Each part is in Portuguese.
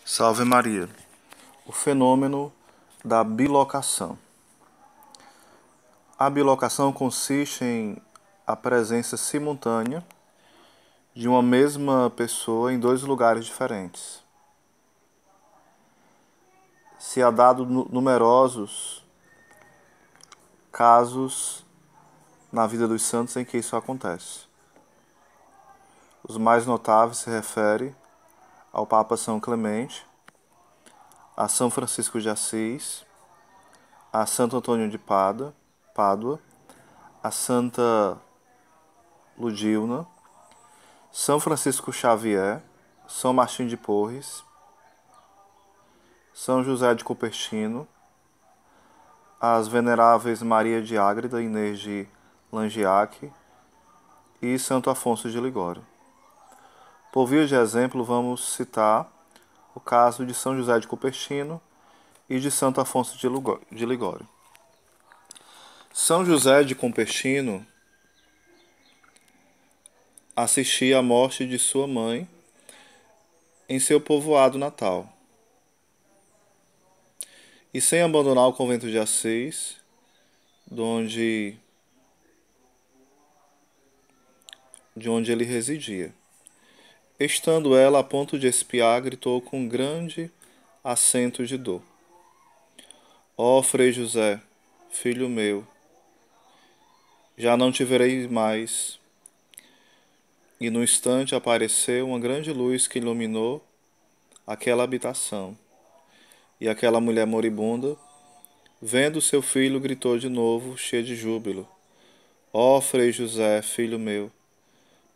Salve Maria. O fenômeno da bilocação. A bilocação consiste em a presença simultânea de uma mesma pessoa em dois lugares diferentes. Se há dado numerosos casos na vida dos santos em que isso acontece. Os mais notáveis se referem ao Papa São Clemente, a São Francisco de Assis, a Santo Antônio de Pádua, a Santa Ludílna, São Francisco Xavier, São Martim de Porres, São José de Cupertino, as veneráveis Maria de Ágreda, Inês de Langeac e Santo Afonso de Ligório. Por via de exemplo, vamos citar o caso de São José de Cupertino e de Santo Afonso de Ligório. São José de Cupertino assistia à morte de sua mãe em seu povoado natal. E sem abandonar o convento de Assis, de onde ele residia. Estando ela a ponto de expiar, gritou com grande acento de dor: Ó Frei José, filho meu, já não te verei mais. E no instante apareceu uma grande luz que iluminou aquela habitação. E aquela mulher moribunda, vendo seu filho, gritou de novo, cheia de júbilo: Ó Frei José, filho meu.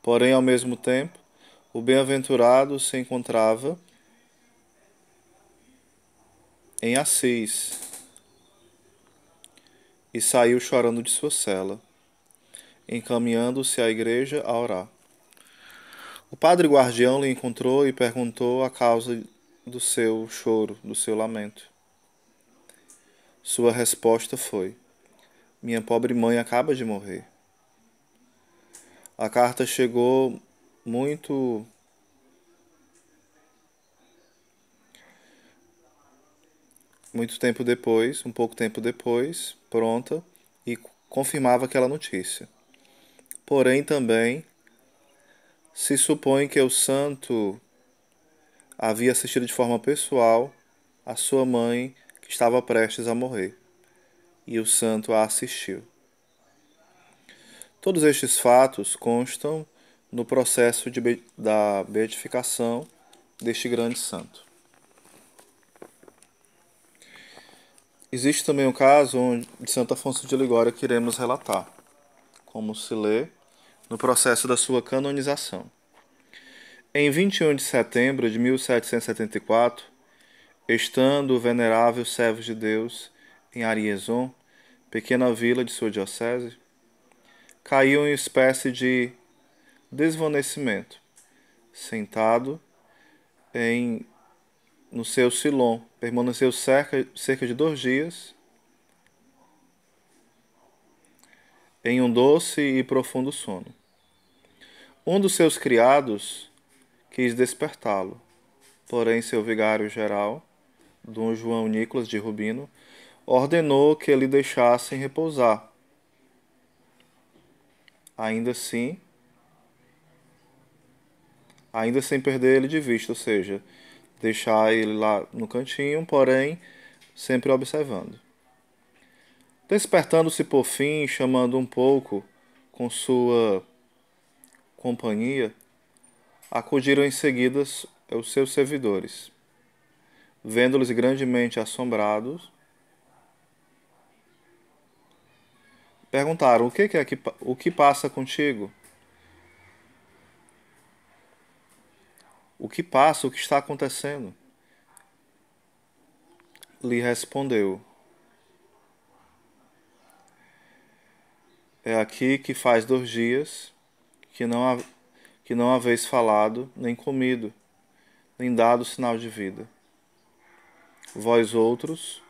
Porém, ao mesmo tempo, o bem-aventurado se encontrava em Assis e saiu chorando de sua cela, encaminhando-se à igreja a orar. O padre guardião lhe encontrou e perguntou a causa do seu choro, do seu lamento. Sua resposta foi: minha pobre mãe acaba de morrer. A carta chegou muito tempo depois, um pouco tempo depois, pronta, e confirmava aquela notícia. Porém, também se supõe que o santo havia assistido de forma pessoal a sua mãe que estava prestes a morrer, e o santo a assistiu. Todos estes fatos constam no processo da beatificação deste grande santo. Existe também o caso de Santo Afonso de Ligório que iremos relatar, como se lê no processo da sua canonização. Em 21 de setembro de 1774, estando o venerável servo de Deus em Arieson, pequena vila de sua diocese, caiu em espécie de desvanecimento, sentado no seu silon, permaneceu cerca de 2 dias em um doce e profundo sono. Um dos seus criados quis despertá-lo, porém seu vigário-geral, Dom João Nicolas de Rubino, ordenou que ele deixassem repousar. Ainda sem perder ele de vista, ou seja, deixar ele lá no cantinho, porém sempre observando. Despertando-se por fim, chamando um pouco com sua companhia, acudiram em seguida os seus servidores. Vendo-lhes grandemente assombrados, perguntaram: o que passa contigo? O que passa? O que está acontecendo? Lhe respondeu: é aqui que faz 2 dias que não haveis falado, nem comido, nem dado sinal de vida. Vós outros,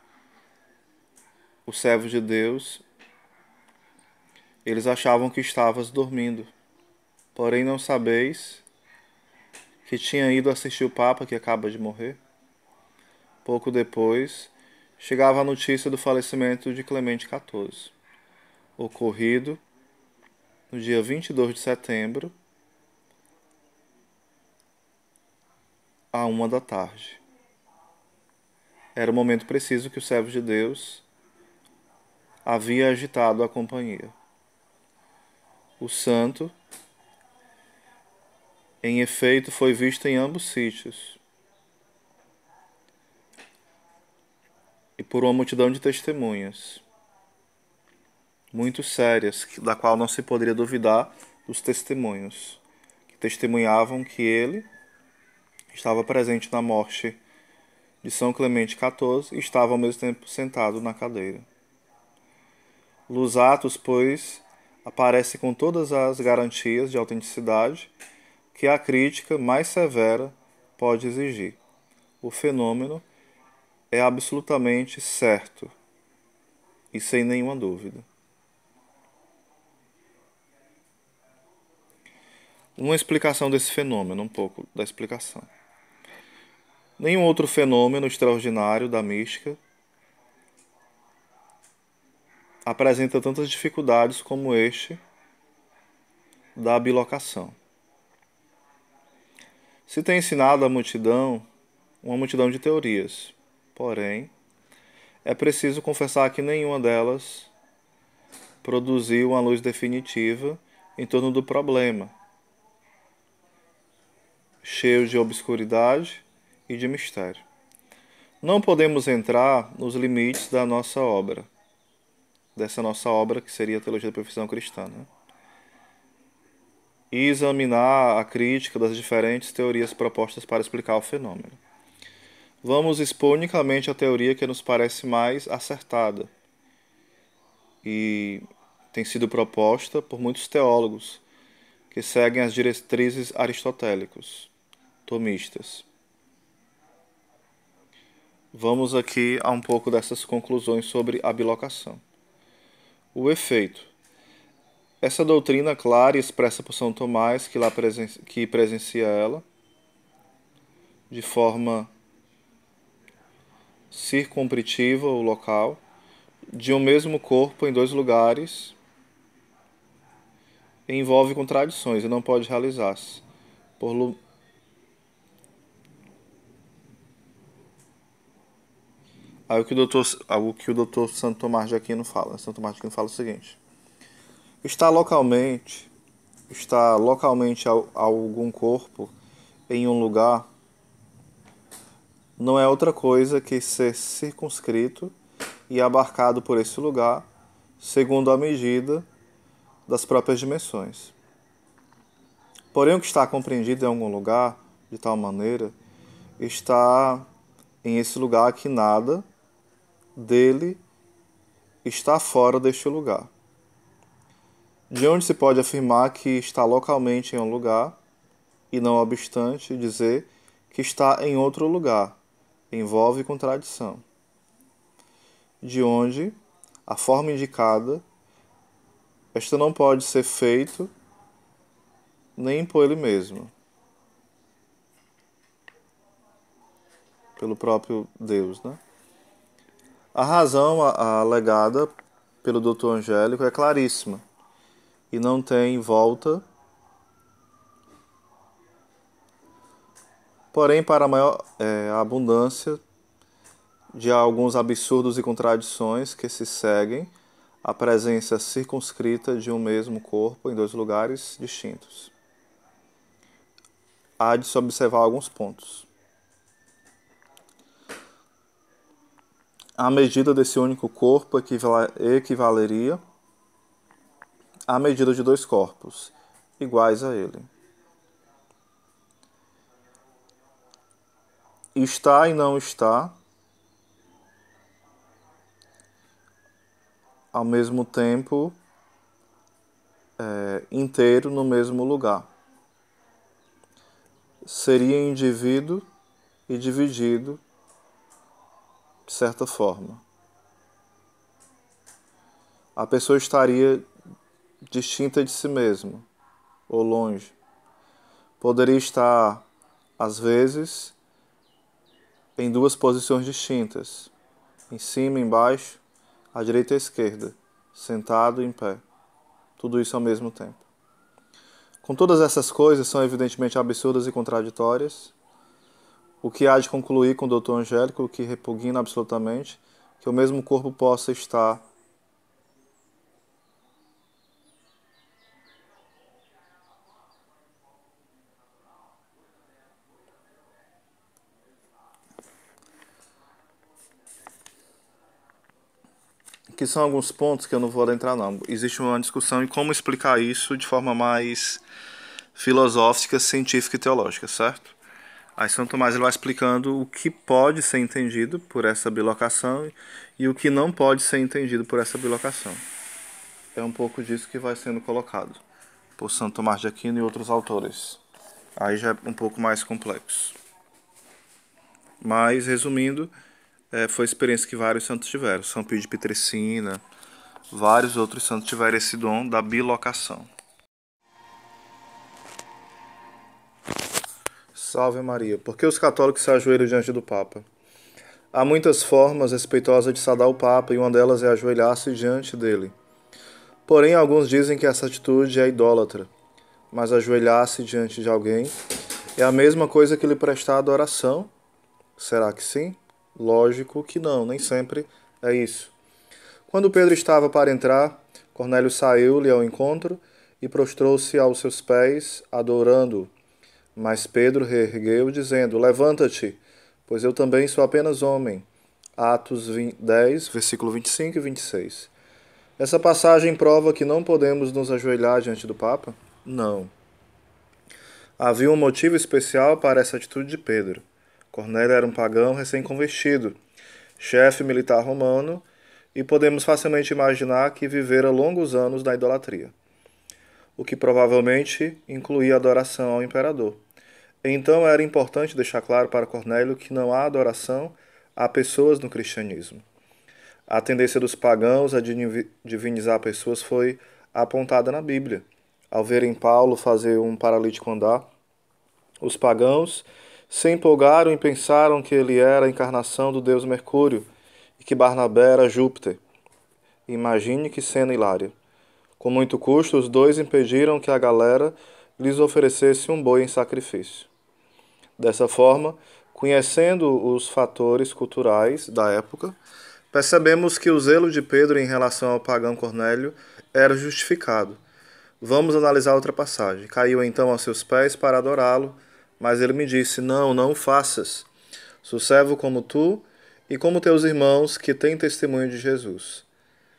os servos de Deus, eles achavam que estavas dormindo, porém não sabeis que tinha ido assistir o Papa que acaba de morrer? Pouco depois, chegava a notícia do falecimento de Clemente XIV, ocorrido no dia 22 de setembro, à 1 da tarde. Era o momento preciso que o servo de Deus havia agitado a companhia. O santo, em efeito, foi visto em ambos sítios, e por uma multidão de testemunhas, muito sérias, da qual não se poderia duvidar dos testemunhos, que testemunhavam que ele estava presente na morte de São Clemente XIV e estava ao mesmo tempo sentado na cadeira. Los Atos, pois, aparece com todas as garantias de autenticidade que a crítica mais severa pode exigir. O fenômeno é absolutamente certo e sem nenhuma dúvida. Uma explicação desse fenômeno, um pouco da explicação. Nenhum outro fenômeno extraordinário da mística apresenta tantas dificuldades como este da bilocação. Se tem ensinado à multidão uma multidão de teorias, porém, é preciso confessar que nenhuma delas produziu uma luz definitiva em torno do problema, cheio de obscuridade e de mistério. Não podemos entrar nos limites da nossa obra, dessa nossa obra que seria a Teologia da Perfeição Cristã, né? E examinar a crítica das diferentes teorias propostas para explicar o fenômeno. Vamos expor unicamente a teoria que nos parece mais acertada e tem sido proposta por muitos teólogos que seguem as diretrizes aristotélicos, tomistas. Vamos aqui a um pouco dessas conclusões sobre a bilocação. O efeito. Essa doutrina clara e expressa por São Tomás, que presencia ela, de forma circumpritiva o local, de um mesmo corpo em dois lugares, envolve contradições e não pode realizar-se. Aí o que o doutor Santo Tomás de Aquino fala. Santo Tomás de Aquino fala o seguinte: está localmente algum corpo em um lugar não é outra coisa que ser circunscrito e abarcado por esse lugar, segundo a medida das próprias dimensões. Porém, o que está compreendido em algum lugar, de tal maneira, está em esse lugar que nada dele está fora deste lugar. De onde se pode afirmar que está localmente em um lugar, e não obstante dizer que está em outro lugar, envolve contradição. De onde a forma indicada, esta não pode ser feito nem por ele mesmo, pelo próprio Deus, né? A razão alegada pelo Dr. Angélico é claríssima e não tem volta. Porém, para a maior abundância de alguns absurdos e contradições que se seguem, a presença circunscrita de um mesmo corpo em dois lugares distintos. Há de se observar alguns pontos. A medida desse único corpo equivaleria à medida de dois corpos, iguais a ele. Está e não está, ao mesmo tempo, inteiro no mesmo lugar. Seria indivíduo e dividido de certa forma. A pessoa estaria distinta de si mesma, ou longe. Poderia estar, às vezes, em duas posições distintas, em cima e embaixo, à direita e à esquerda, sentado e em pé. Tudo isso ao mesmo tempo. Com todas essas coisas são evidentemente absurdas e contraditórias, o que há de concluir com o doutor Angélico, que repugna absolutamente que o mesmo corpo possa estar que são alguns pontos que eu não vou adentrar não. Existe uma discussão em como explicar isso de forma mais filosófica, científica e teológica, certo? Aí São Tomás ele vai explicando o que pode ser entendido por essa bilocação e o que não pode ser entendido por essa bilocação. É um pouco disso que vai sendo colocado por São Tomás de Aquino e outros autores. Aí já é um pouco mais complexo. Mas, resumindo, foi a experiência que vários santos tiveram. São Pio de Pietrelcina, vários outros santos tiveram esse dom da bilocação. Salve Maria. Por que os católicos se ajoelham diante do Papa? Há muitas formas respeitosas de saudar o Papa e uma delas é ajoelhar-se diante dele. Porém, alguns dizem que essa atitude é idólatra, mas ajoelhar-se diante de alguém é a mesma coisa que lhe prestar adoração? Será que sim? Lógico que não, nem sempre é isso. Quando Pedro estava para entrar, Cornélio saiu-lhe ao encontro e prostrou-se aos seus pés, adorando-o. Mas Pedro reergueu, dizendo: Levanta-te, pois eu também sou apenas homem. Atos 10, versículo 25 e 26. Essa passagem prova que não podemos nos ajoelhar diante do Papa? Não. Havia um motivo especial para essa atitude de Pedro. Cornélio era um pagão recém-convertido, chefe militar romano, e podemos facilmente imaginar que vivera longos anos na idolatria, o que provavelmente incluía adoração ao imperador. Então era importante deixar claro para Cornélio que não há adoração a pessoas no cristianismo. A tendência dos pagãos a divinizar pessoas foi apontada na Bíblia. Ao verem Paulo fazer um paralítico andar, os pagãos se empolgaram e pensaram que ele era a encarnação do deus Mercúrio e que Barnabé era Júpiter. Imagine que cena hilária. Com muito custo, os dois impediram que a galera lhes oferecesse um boi em sacrifício. Dessa forma, conhecendo os fatores culturais da época, percebemos que o zelo de Pedro em relação ao pagão Cornélio era justificado. Vamos analisar outra passagem. Caiu então aos seus pés para adorá-lo, mas ele me disse: Não, não o faças. Sou servo como tu e como teus irmãos que têm testemunho de Jesus.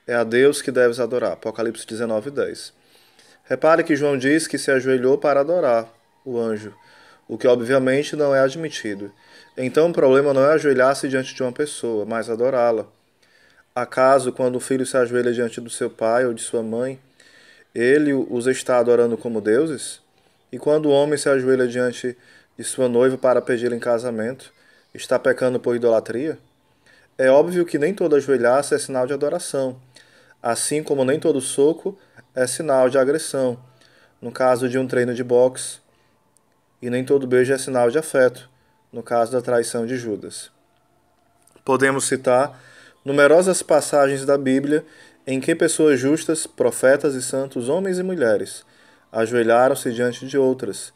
É a Deus que deves adorar. Apocalipse 19:10. Repare que João diz que se ajoelhou para adorar o anjo, o que obviamente não é admitido. Então o problema não é ajoelhar-se diante de uma pessoa, mas adorá-la. Acaso, quando o filho se ajoelha diante do seu pai ou de sua mãe, ele os está adorando como deuses? E quando o homem se ajoelha diante de sua noiva para pedi-la em casamento, está pecando por idolatria? É óbvio que nem todo ajoelhar-se é sinal de adoração, assim como nem todo soco é sinal de agressão, no caso de um treino de boxe, e nem todo beijo é sinal de afeto, no caso da traição de Judas. Podemos citar numerosas passagens da Bíblia em que pessoas justas, profetas e santos, homens e mulheres, ajoelharam-se diante de outras,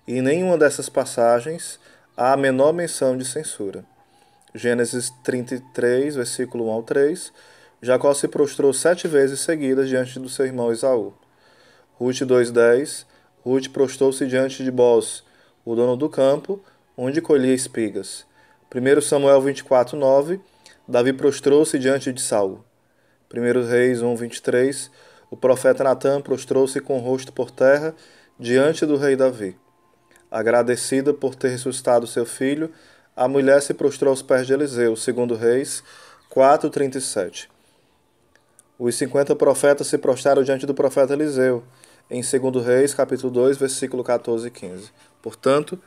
e em nenhuma dessas passagens há a menor menção de censura. Gênesis 33, versículo 1 ao 3, Jacó se prostrou 7 vezes seguidas diante do seu irmão Esaú. Rute 2:10, Rute prostrou-se diante de Booz, o dono do campo, onde colhia espigas. 1 Samuel 24:9, Davi prostrou-se diante de Saul. 1 Reis 1:23, o profeta Natã prostrou-se com o rosto por terra diante do rei Davi. Agradecida por ter ressuscitado seu filho, a mulher se prostrou aos pés de Eliseu, 2 Reis 4:37. Os 50 profetas se prostraram diante do profeta Eliseu, em 2 Reis, capítulo 2, versículo 14 e 15. Portanto,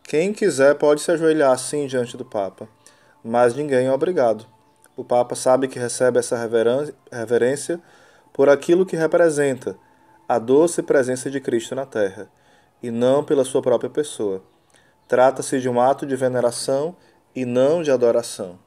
quem quiser pode se ajoelhar sim diante do Papa, mas ninguém é obrigado. O Papa sabe que recebe essa reverência por aquilo que representa, a doce presença de Cristo na Terra, e não pela sua própria pessoa. Trata-se de um ato de veneração e não de adoração.